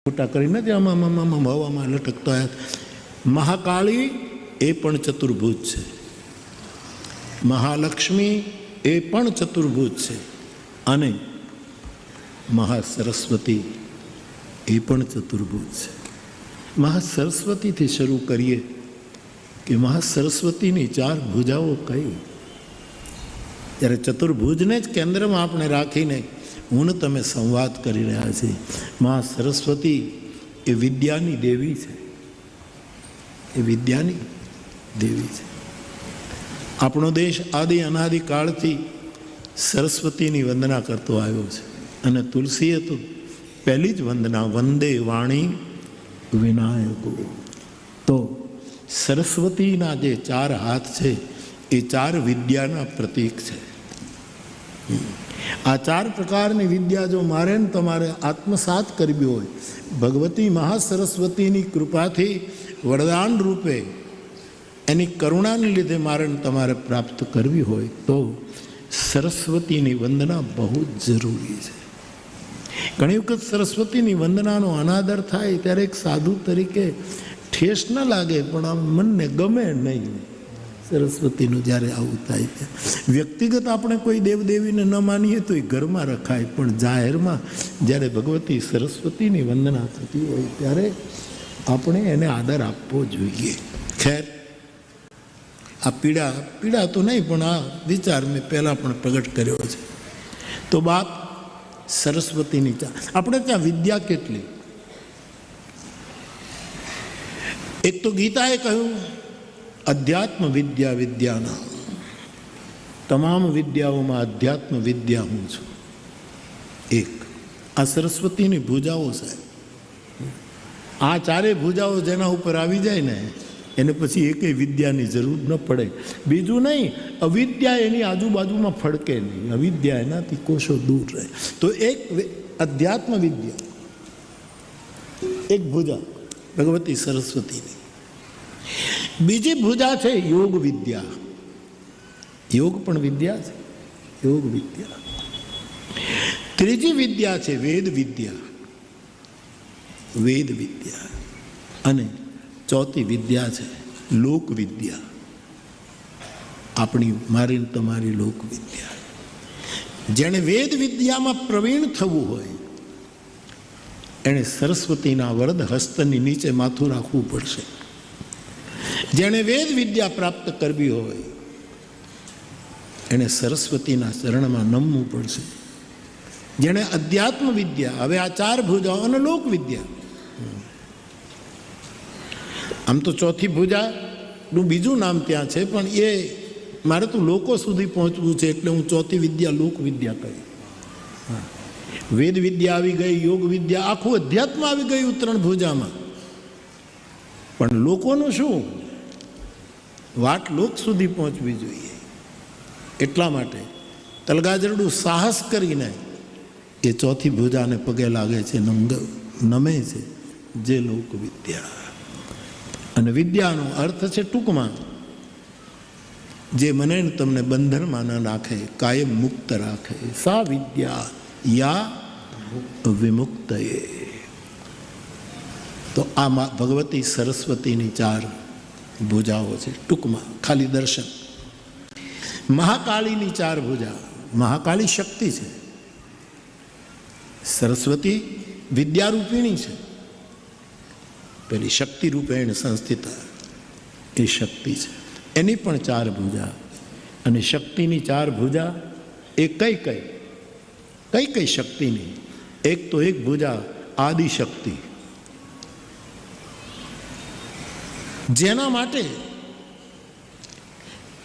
મોટા કરીને આમાં હવામાં લટકતા મહાકાળી એ પણ ચતુર્ભુજ છે, મહાલક્ષ્મી એ પણ ચતુર્ભુજ છે અને મહાસરસ્વતી એ પણ ચતુર્ભુજ છે. મહાસરસ્વતીથી શરૂ કરીએ કે મહાસરસ્વતીની ચાર ભુજાઓ કઈ? ત્યારે ચતુર્ભુજને જ કેન્દ્રમાં આપણે રાખીને હું ને તમે સંવાદ કરી રહ્યા છીએ. મા સરસ્વતી એ વિદ્યાની દેવી છે, એ વિદ્યાની દેવી છે. આપણો દેશ આદિ અનાદિકાળથી સરસ્વતીની વંદના કરતો આવ્યો છે અને તુલસીએ તો પહેલી જ વંદના વંદે વાણી વિનાયકો. તો સરસ્વતીના જે ચાર હાથ છે એ ચાર વિદ્યાના પ્રતીક છે. આ ચાર પ્રકારની વિદ્યા જો મારે ને તમારે આત્મસાત કરવી હોય, ભગવતી મહાસરસ્વતીની કૃપાથી વરદાન રૂપે એની કરુણાને લીધે મારે ને તમારે પ્રાપ્ત કરવી હોય તો સરસ્વતીની વંદના બહુ જ જરૂરી છે. ઘણી વખત સરસ્વતીની વંદનાનો અનાદર થાય ત્યારે એક સાધુ તરીકે ઠેસ ન લાગે, પણ આમ મનને ગમે નહીં સરસ્વતીનું જ્યારે આવું થાય છે. વ્યક્તિગત આપણે કોઈ દેવદેવીને ન માનીએ તો એ ઘરમાં રખાય, પણ જાહેરમાં જ્યારે ભગવતી સરસ્વતીની વંદના થતી હોય ત્યારે આપણે એને આદર આપવો જોઈએ. ખેર, આ પીડા તો નહીં, પણ આ વિચાર મેં પહેલાં પણ પ્રગટ કર્યો છે. તો બાપ સરસ્વતીની આપણે ત્યાં વિદ્યા કેટલી? એક તો ગીતાએ કહ્યું અધ્યાત્મ વિદ્યા વિદ્યાના, તમામ વિદ્યાઓમાં અધ્યાત્મ વિદ્યા હું છું. એક આ સરસ્વતીની ભુજાઓ સાહેબ, આ ચારે ભુજાઓ જેના ઉપર આવી જાય ને એને પછી એકેય વિદ્યાની જરૂર ન પડે. બીજું નહીં, અવિદ્યા એની આજુબાજુમાં ફડકે નહીં, અવિદ્યા એનાથી કોશો દૂર રહે. તો એક અધ્યાત્મ વિદ્યા, એક ભુજા ભગવતી સરસ્વતીની. બીજી ભુજા છે યોગ વિદ્યા. યોગ પણ વિદ્યા છે, યોગ વિદ્યા. ત્રીજી વિદ્યા છે વેદ વિદ્યા, વેદ વિદ્યા. અને ચોથી વિદ્યા છે લોક વિદ્યા, આપણી મારી તમારી લોક વિદ્યા. જેણે વેદ વિદ્યામાં પ્રવીણ થવું હોય એણે સરસ્વતીના વરદ હસ્તની નીચે માથું રાખવું પડશે. જેણે વેદ વિદ્યા પ્રાપ્ત કરવી હોય એણે સરસ્વતીના ચરણમાં નમવું પડશે. જેણે અધ્યાત્મ વિદ્યા, હવે આ ચાર ભુજાઓ અને લોક વિદ્યા, આમ તો ચોથી ભુજાનું બીજું નામ ત્યાં છે, પણ એ મારે તો લોકો સુધી પહોંચવું છે એટલે હું ચોથી વિદ્યા લોક વિદ્યા કહી. વેદ વિદ્યા આવી ગઈ, યોગ વિદ્યા, આખું અધ્યાત્મ આવી ગયું ત્રણ ભુજામાં. પણ લોકોનું શું? વાટ લોક સુધી પહોંચવી જોઈએ. એટલા માટે તલગાજરડું સાહસ કરીને એ ચોથી ભુજાને પગે લાગે છે, નમે છે, જે લોક વિદ્યા. અને વિદ્યાનો અર્થ છે ટૂંકમાં જે મને તમને બંધનમાં ન રાખે, કાયમ મુક્ત રાખે. સા વિદ્યા યા વિમુક્ત. તો આ ભગવતી સરસ્વતીની ચાર ભુજાઓ છે. ટૂંકમાં ખાલી દર્શન. મહાકાળીની ચાર ભુજા. મહાકાળી શક્તિ છે, સરસ્વતી વિદ્યારૂપિણી છે, પેલી શક્તિ રૂપેણ સંસ્થિતા એ શક્તિ છે. એની પણ ચાર ભુજા. અને શક્તિની ચાર ભુજા એ કઈ કઈ શક્તિની? એક તો એક ભુજા આદિશક્તિ, જેના માટે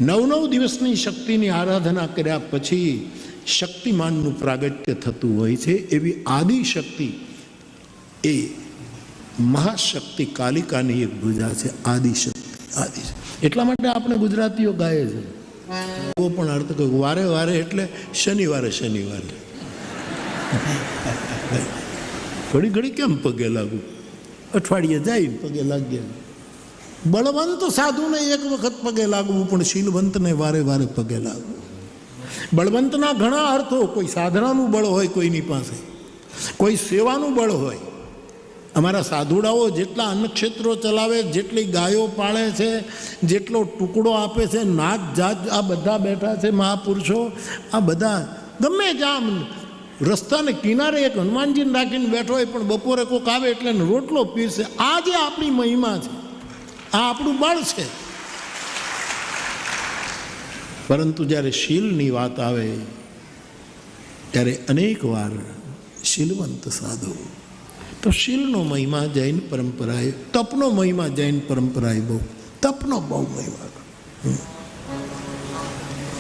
9 દિવસની શક્તિની આરાધના કર્યા પછી શક્તિમાનનું પ્રાગટ્ય થતું હોય છે. એવી આદિશક્તિ એ મહાશક્તિ કાલિકાની એક ભુજા છે, આદિશક્તિ. એટલા માટે આપણે ગુજરાતીઓ ગાય છે, એવો પણ અર્થ કહ્યું વારે વારે એટલે શનિવારે ઘડી કેમ પગે લાગુ? અઠવાડિયે જાય પગે લાગ્યા. બળવંત સાધુને એક વખત પગે લાગવું, પણ શીલવંતને વારે વારે પગે લાગવું. બળવંતના ઘણા અર્થો, કોઈ સાધનાનું બળ હોય કોઈની પાસે, કોઈ સેવાનું બળ હોય, અમારા સાધુડાઓ જેટલા અન્નક્ષેત્રો ચલાવે, જેટલી ગાયો પાળે છે, જેટલો ટુકડો આપે છે, નાત જાત આ બધા બેઠા છે મહાપુરુષો, આ બધા ગમે જામ રસ્તાને કિનારે એક હનુમાનજીને રાખીને બેઠો હોય, પણ બપોરે કોઈક આવે એટલે રોટલો પીરશે. આ જે આપણી મહિમા છે, આ આપણું બળ છે. પરંતુ જ્યારે શીલની વાત આવે ત્યારે અનેક વાર શીલવંત સાધુ, તો શીલનો મહિમા જૈન પરંપરાએ, તપનો મહિમા જૈન પરંપરાએ બહુ, તપનો બહુ મહિમા.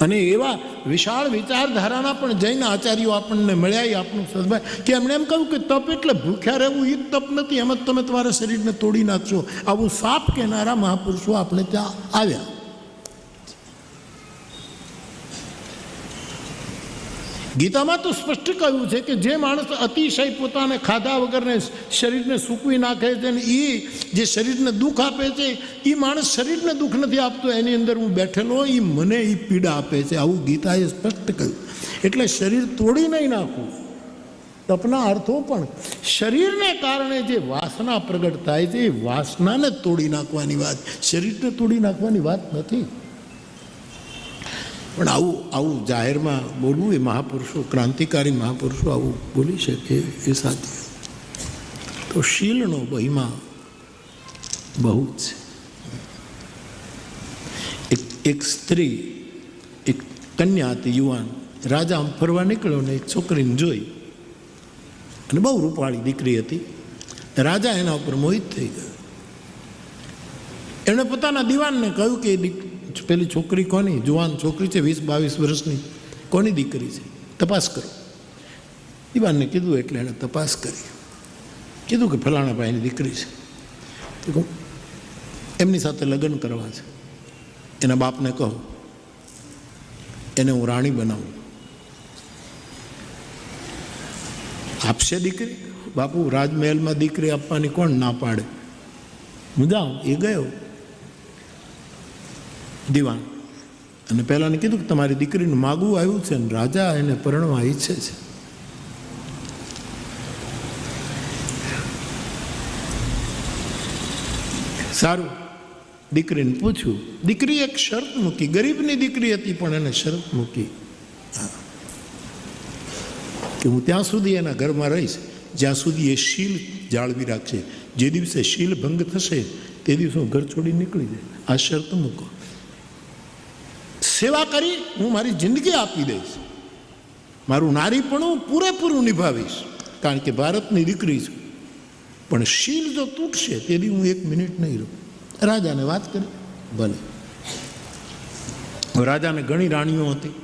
અને એવા વિશાળ વિચારધારાના પણ જૈન આચાર્યો આપણને મળ્યા. આપણું સદભાઈ કે એમણે એમ કહ્યું કે તપ એટલે ભૂખ્યા રહેવું એ તપ નથી, એમ જ તમે તમારા શરીરને તોડી નાખશો. આવું સાપ કહેનારા મહાપુરુષો આપણે ત્યાં આવ્યા. ગીતામાં તો સ્પષ્ટ કહ્યું છે કે જે માણસ અતિશય પોતાને ખાધા વગરને શરીરને સૂકવી નાખે છે ને એ જે શરીરને દુઃખ આપે છે, એ માણસ શરીરને દુઃખ નથી આપતો, એની અંદર હું બેઠેલો એ મને એ પીડા આપે છે. આવું ગીતાએ સ્પષ્ટ કહ્યું. એટલે શરીર તોડી નહીં નાખવું. તપના અર્થો પણ શરીરને કારણે જે વાસના પ્રગટ થાય છે એ વાસનાને તોડી નાખવાની વાત, શરીરને તોડી નાખવાની વાત નથી. પણ આવું જાહેરમાં બોલવું એ મહાપુરુષો, ક્રાંતિકારી મહાપુરુષો આવું બોલી શકે એ સાચું. તો શીલનો મહિમા બહુ જ છે. એક સ્ત્રી, એક કન્યા હતી, યુવાન, રાજા આમ ફરવા નીકળ્યો ને એક છોકરીને જોઈ અને બહુ રૂપાળી દીકરી હતી. રાજા એના ઉપર મોહિત થઈ ગયો. એમણે પોતાના દિવાનને કહ્યું કે પેલી છોકરી કોની, જુવાન છોકરી છે, 20-22 વર્ષની, કોની દીકરી છે, તપાસ કરો. દિવાનને કીધું એટલે એણે તપાસ કરી. કીધું કે ફલાણા ભાઈની દીકરી છે, એમની સાથે લગ્ન કરવા છે. એના બાપને કહો એને હું રાણી બનાવું. આપશે દીકરી? બાપુ, રાજમહેલમાં દીકરી આપવાની કોણ ના પાડે? હું જાઉં. એ ગયો દિવાન અને પહેલાંને કીધું કે તમારી દીકરીનું માગવું આવ્યું છે ને રાજા એને પરણવા ઈચ્છે છે. સારું, દીકરીને પૂછ્યું. દીકરી એક શરત મૂકી, ગરીબની દીકરી હતી પણ એને શરત મૂકી કે હું ત્યાં સુધી એના ઘરમાં રહીશ જ્યાં સુધી એ શીલ જાળવી રાખશે. જે દિવસે શીલ ભંગ થશે તે દિવસે હું ઘર છોડી નીકળી જાય. આ શરત મૂકો. સેવા કરી હું મારી જિંદગી આપી દઈશ, મારું નારીપણું પૂરેપૂરું નિભાવીશ, કારણ કે ભારતની દીકરી છું, પણ શીલ જો તૂટશે તેથી હું 1 મિનિટ નહીં રહું. રાજાને વાત કરી. ભલે. રાજાને ઘણી રાણીઓ હતી.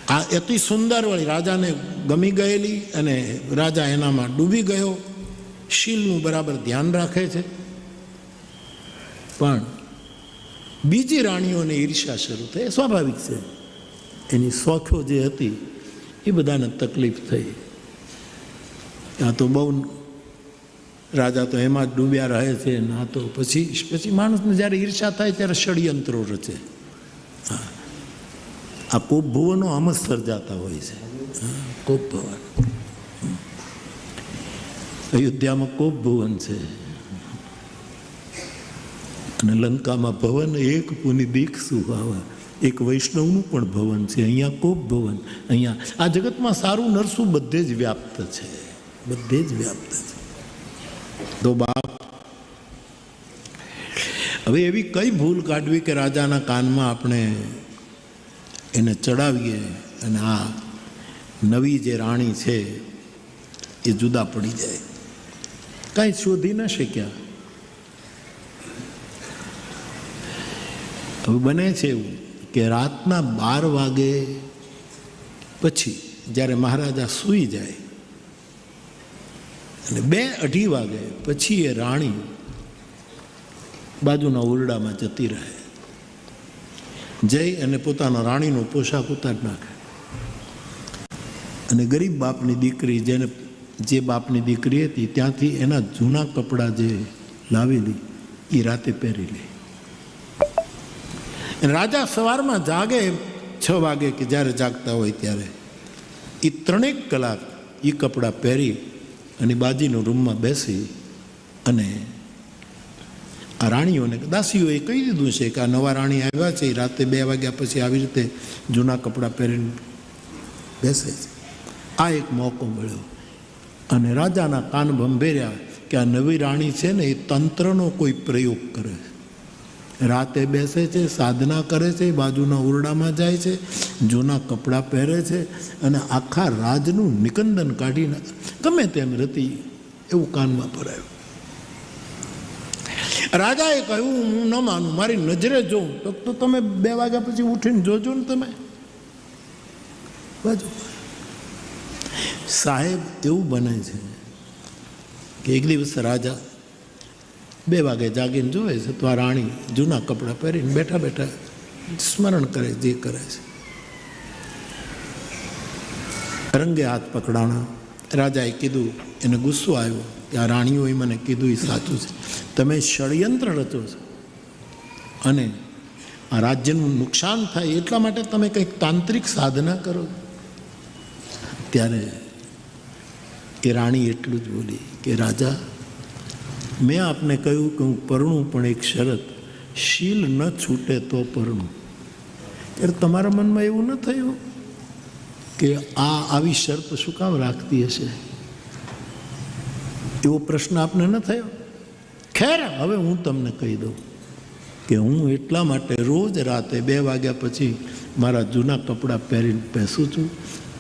આ અતિ સુંદર વળી રાજાને ગમી ગયેલી અને રાજા એનામાં ડૂબી ગયો. શીલનું બરાબર ધ્યાન રાખે છે, પણ બીજી રાણીઓને ઈર્ષા શરૂ થઈ. સ્વાભાવિક છે, એની શોખો જે હતી એ બધાને તકલીફ થઈ. આ તો બહુ રાજા તો એમાં જ ડૂબ્યા રહે છે. ના તો પછી માણસને જ્યારે ઈર્ષા થાય ત્યારે ષડયંત્રો રચે. હા, આ કોપ ભુવનો આમ જ સર્જાતા હોય છે. કોપ ભવન, અયોધ્યામાં કોપ ભુવન છે અને લંકામાં ભવન એક પુની દીખ સુહાવા, એક વૈષ્ણવનું પણ ભવન છે. અહીંયા કોપ ભવન. અહીંયા આ જગતમાં સારું નરસું બધે જ વ્યાપ્ત છે, બધે જ વ્યાપ્ત છે. તો બાપ, હવે એવી કઈ ભૂલ કાઢવી કે રાજાના કાનમાં આપણે એને ચડાવીએ અને આ નવી જે રાણી છે એ જુદા પડી જાય. કાંઈ શોધી ન શક્યા. હવે બને છે એવું કે રાતના 12 વાગે પછી જ્યારે મહારાજા સૂઈ જાય અને 2-2:30 વાગે પછી એ રાણી બાજુના ઓરડામાં જતી રહે, જઈ અને પોતાનો રાણીનો પોશાક ઉતારી નાખે અને ગરીબ બાપની દીકરી, જે બાપની દીકરી હતી ત્યાંથી એના જૂના કપડાં જે લાવેલી એ રાતે પહેરી લે. રાજા સવારમાં જાગે 6 વાગે કે જ્યારે જાગતા હોય ત્યારે એ 3 કલાક એ કપડાં પહેરી અને બાજીનો રૂમમાં બેસી અને આ રાણીઓને દાસીઓએ કહી દીધું છે કે આ નવા રાણી આવ્યા છે, રાતે 2 વાગ્યા પછી આવી રીતે જૂના કપડાં પહેરીને બેસે છે. આ એક મોકો મળ્યો અને રાજાના કાન ભંભેર્યા કે આ નવી રાણી છે ને એ તંત્રનો કોઈ પ્રયોગ કરે છે. રાતે બેસે છે, સાધના કરે છે, બાજુના ઓરડામાં જાય છે, જૂના કપડાં પહેરે છે અને આખા રાજનું નિકંદન કાઢીને ગમે તેમ રતી એવું કાનમાં ભરાયું. રાજાએ કહ્યું હું ન માનું, મારી નજરે જોઉં તો તમે 2 વાગ્યા પછી ઉઠીને જોજો ને તમે બાજુ. સાહેબ એવું બને છે કે એક દિવસ રાજા 2 વાગે જાગીને જોવે છે તો આ રાણી જૂના કપડાં પહેરીને બેઠા બેઠા સ્મરણ કરે જે કરે છે. રંગે હાથ પકડાણા. રાજાએ કીધું, એને ગુસ્સો આવ્યો કે આ રાણીઓએ મને કીધું એ સાચું છે, તમે ષડયંત્ર રચો છો અને આ રાજ્યનું નુકસાન થાય એટલા માટે તમે કંઈક તાંત્રિક સાધના કરો. ત્યારે એ રાણી એટલું જ બોલી કે રાજા, મેં આપને કહ્યું કે હું પરણું, પણ એક શરત, શીલ ન છૂટે તો પરણું. ત્યારે તમારા મનમાં એવું ન થયું કે આ આવી શરત શું કામ રાખતી હશે? એવો પ્રશ્ન આપને ન થયો? ખેર, હવે હું તમને કહી દઉં કે હું એટલા માટે રોજ રાતે 2 વાગ્યા પછી મારા જૂના કપડાં પહેરીને બેસું છું.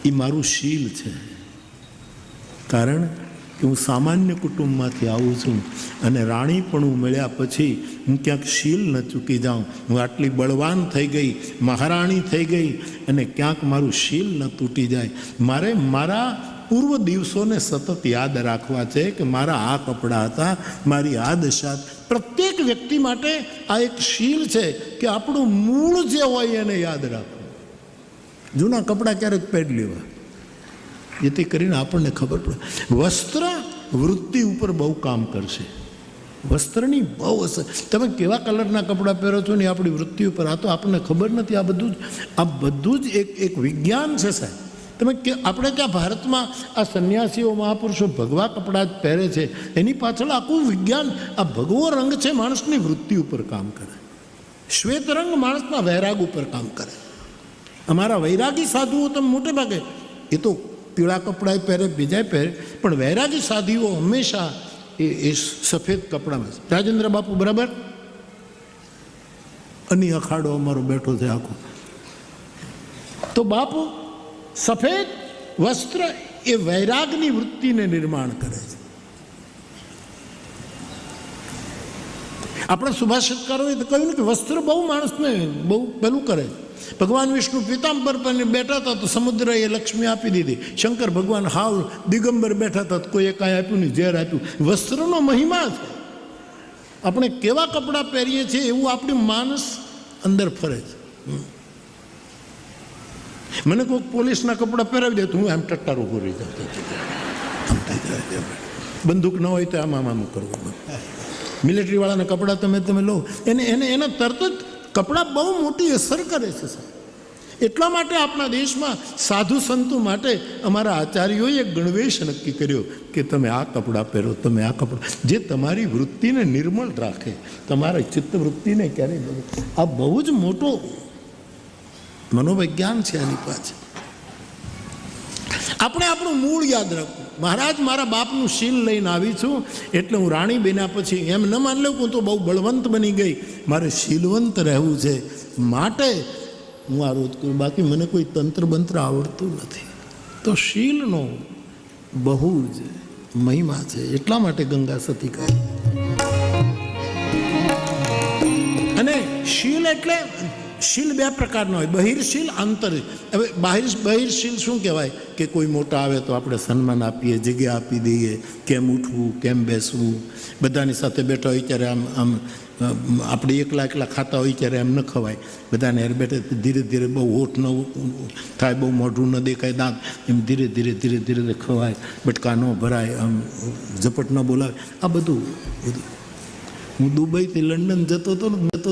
એ મારું શીલ છે, કારણ કે હું સામાન્ય કુટુંબમાંથી આવું છું અને રાણી પણ હું મળ્યા પછી હું ક્યાંક શીલ ન ચૂકી જાઉં. હું આટલી બળવાન થઈ ગઈ, મહારાણી થઈ ગઈ અને ક્યાંક મારું શીલ ન તૂટી જાય. મારે મારા પૂર્વ દિવસોને સતત યાદ રાખવા છે કે મારા આ કપડાં હતા, મારી આ દશા. પ્રત્યેક વ્યક્તિ માટે આ એક શીલ છે કે આપણું મૂળ જે હોય એને યાદ રાખવું. જૂના કપડાં ક્યારેક પહેરી લેવા, જેથી કરીને આપણને ખબર પડે. વસ્ત્ર વૃત્તિ ઉપર બહુ કામ કરશે. વસ્ત્રની બહુ અસર. તમે કેવા કલરના કપડાં પહેરો છો ને આપણી વૃત્તિ ઉપર, આ તો આપણને ખબર નથી. આ બધું જ એક વિજ્ઞાન છે સાહેબ. તમે કે આપણે ત્યાં ભારતમાં આ સંન્યાસીઓ મહાપુરુષો ભગવા કપડાં જ પહેરે છે, એની પાછળ આખું વિજ્ઞાન. આ ભગવો રંગ છે માણસની વૃત્તિ ઉપર કામ કરે. શ્વેત રંગ માણસના વૈરાગ ઉપર કામ કરે. અમારા વૈરાગી સાધુઓ તમે મોટે ભાગે એ તો પીળા કપડાં પહેરે, બીજા પહેરે, પણ વૈરાગી સાધુઓ હંમેશા એ સફેદ કપડામાં છે. રાજેન્દ્ર બાપુ બરાબર અની અખાડો અમારો બેઠો છે આખો. તો બાપુ સફેદ વસ્ત્ર એ વૈરાગની વૃત્તિને નિર્માણ કરે છે. આપણા સુભાષિતકારોએ તો કહ્યું ને કે વસ્ત્ર બહુ માણસને બહુ પેલું કરે. ભગવાન વિષ્ણુ પીતાંબર પર બેઠા હતા તો સમુદ્રએ લક્ષ્મી આપી દીધી. શંકર ભગવાન હાવ દિગંબર બેઠા હતા તો કોઈએ કાંઈ આપ્યું નહીં, ઝેર આપ્યું. વસ્ત્રનો મહિમા છે. આપણે કેવા કપડાં પહેરીએ છીએ એવું આપણી માનસ અંદર ફરે છે. મને કોઈક પોલીસના કપડાં પહેરાવી દે તો હું આમ ટટ્ટારો કરી જતો. બંદૂક ન હોય તો આમ કરવું. મિલિટરીવાળાના કપડાં તમે લો, એને તરત જ કપડાં બહુ મોટી અસર કરે છે સાહેબ. એટલા માટે આપણા દેશમાં સાધુ સંતો માટે અમારા આચાર્યોએ એક ગણવેશ નક્કી કર્યો કે તમે આ કપડાં પહેરો, તમે આ કપડાં, જે તમારી વૃત્તિને નિર્મળ રાખે, તમારા ચિત્તવૃત્તિને ક્યારેય બગડે. આ બહુ જ મોટો મનોવિજ્ઞાન છે આની પાછળ. આપણે આપણું મૂળ યાદ રાખવું. મહારાજ મારા બાપનું શીલ લઈને આવી છું એટલે હું રાણી બન્યા પછી એમ ન માની લઉં કે હું તો બહુ બળવંત બની ગઈ, મારે શીલવંત રહેવું છે માટે હું આ રોજ કરું. બાકી મને કોઈ તંત્ર બંત્ર આવડતું નથી. તો શીલનો બહુ જ મહિમા છે. એટલા માટે ગંગા સતી કહે. અને શીલ એટલે શીલ 2 પ્રકારના હોય, બહિર્શીલ, આંતર. હવે બહિર્શીલ શું કહેવાય કે કોઈ મોટા આવે તો આપણે સન્માન આપીએ, જગ્યા આપી દઈએ, કેમ ઉઠવું, કેમ બેસવું, બધાની સાથે બેઠા હોય ત્યારે આમ આપણે એકલા ખાતા હોય ત્યારે એમ ન ખવાય. બધાને હેર બેઠે ધીરે ધીરે, બહુ હોઠ ન થાય, બહુ મોઢું ન દેખાય, દાંત એમ ધીરે ધીરે ખવાય, બટકા ન ભરાય, આમ ઝપટ ન બોલાવે. આ બધું હું દુબઈથી લંડન જતો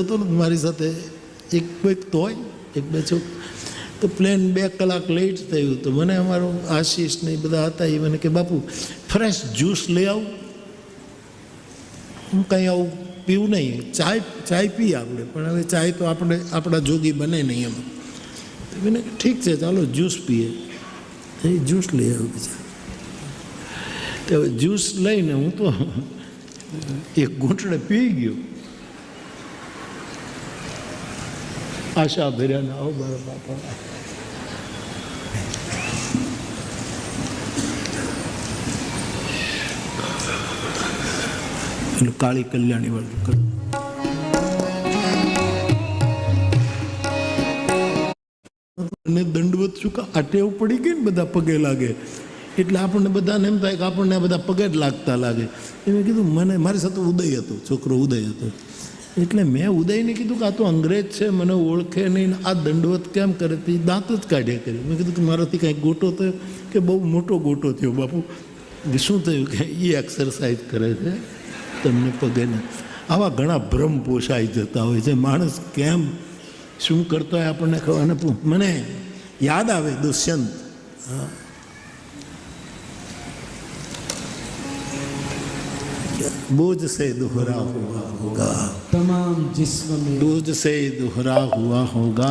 હતો ને મારી સાથે એક તો હોય, 1-2 છોક તો પ્લેન 2 કલાક લેટ થયું. તો મને અમારો આશીષ ને એ બધા હતા, એ મને કે બાપુ ફ્રેશ જ્યુસ લઈ આવું. હું કંઈ આવું પીવું નહીં, ચાય પીએ આપણે, પણ હવે ચાય તો આપણા જોગી બને નહીં એમ. તો મને ઠીક છે ચાલો જ્યુસ પીએ. એ જ્યુસ લઈ આવ્યું બીજા. તો જ્યુસ લઈને હું તો એક ઘૂંટડે પી ગયો. આશા ભર્યા ના આવો મારા બાપા. એટલે કાળી કલ્યાણી વાળું કર. અને દંડવત શું આ ટેવ પડી ગઈ ને બધા પગે લાગે એટલે આપણને બધાને એમ થાય કે આપણને આ બધા પગે જ લાગતા લાગે. મેં કીધું મને મારી સાથે ઉદય હતો, છોકરો ઉદય હતો, એટલે મેં ઉદયને કીધું કે આ તો અંગ્રેજ છે, મને ઓળખે નહીં, આ દંડવત કેમ કરે? તે દાંત જ કાઢ્યા કર્યું. મેં કીધું કે મારાથી કાંઈક ગોટો થયો કે બહુ મોટો ગોટો થયો બાપુ. શું થયું કે એ એક્સરસાઇઝ કરે છે તમને પગેને. આવા ઘણા ભ્રમ પોષાઈ જતા હોય છે. માણસ કેમ શું કરતો હોય આપણને ખબર. અને મને યાદ આવે દુષ્યંત. बोझ से दोहरा हुआ होगा, तमाम जिस्म में बोझ से दोहरा हुआ होगा,